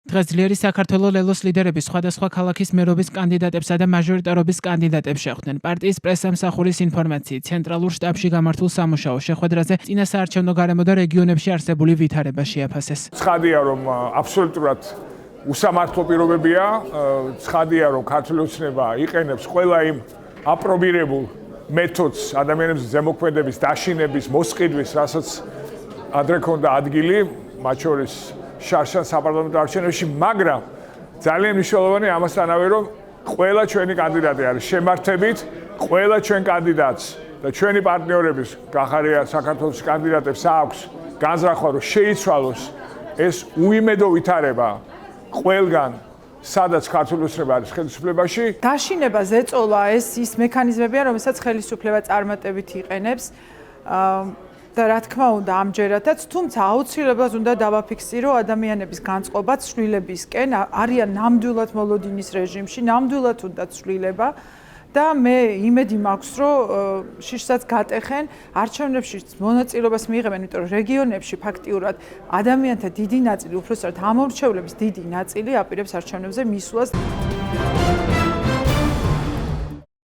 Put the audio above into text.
დღეს ძლიერი საქართველოს ლელოს ლიდერები სხვადასხვა ქალაქის მერობის კანდიდატებსა და მაჟორიტარობის კანდიდატებს შეხვდნენ. პარტიის პრესსამსახურის ინფორმაციით, ცენტრალურ შტაბში გამართულ სამუშაო შეხვედრაზე წინასაარჩევნო გარემო და რეგიონებში არსებული ვითარება შეაფასეს. ცხადია, რომ აბსოლუტურად უსამართლო პირობებია, ცხადია, რომ ქართული ოცნება იყენებს ყველა იმ აპრობირებულ მეთოდს ადამიანების ზემოქმედების, დაშინების, მოსყიდვის, რასაც ადრე ქონდა ადგილი, მათ შორის შარშან საპარლამენტო არჩევნებში, მაგრამ ძალიან მნიშვნელოვანია ამასთანავე, რომ ყველა ჩვენი კანდიდატი არის შემართებით, ყველა ჩვენ კანდიდატს და ჩვენი პარტნიორების გახარია საქართველოს კანდიდატებს აქვს განზრახვა, რომ შეიცვალოს ეს უიმედო ვითარება ყველგან, სადაც ქართული ოცნება არის ხელისუფლებაში. დაშინება, ზეწოლა ის მექანიზმებია, რომელსაც ხელისუფლება წარმატებით იყენებს. და რა თქმა უნდა ამჯერადაც, თუმცა აუცილებლად უნდა დავაფიქსირო ადამიანების განწყობა ცვლილებისკენ, არიან ნამდვილად მოლოდინის რეჟიმში, ნამდვილად უნდა ცვლილება და მე იმედი მაქვს, რომ შიშსაც გატეხენ, არჩევნებში მონაწილეობას მიიღებენ, იმიტომ რომ რეგიონებში ფაქტიურად ადამიანთა დიდი ნაწილი, უпроსტად ამორჩევლების დიდი ნაწილი აპირებს არჩევნებზე მისვლას.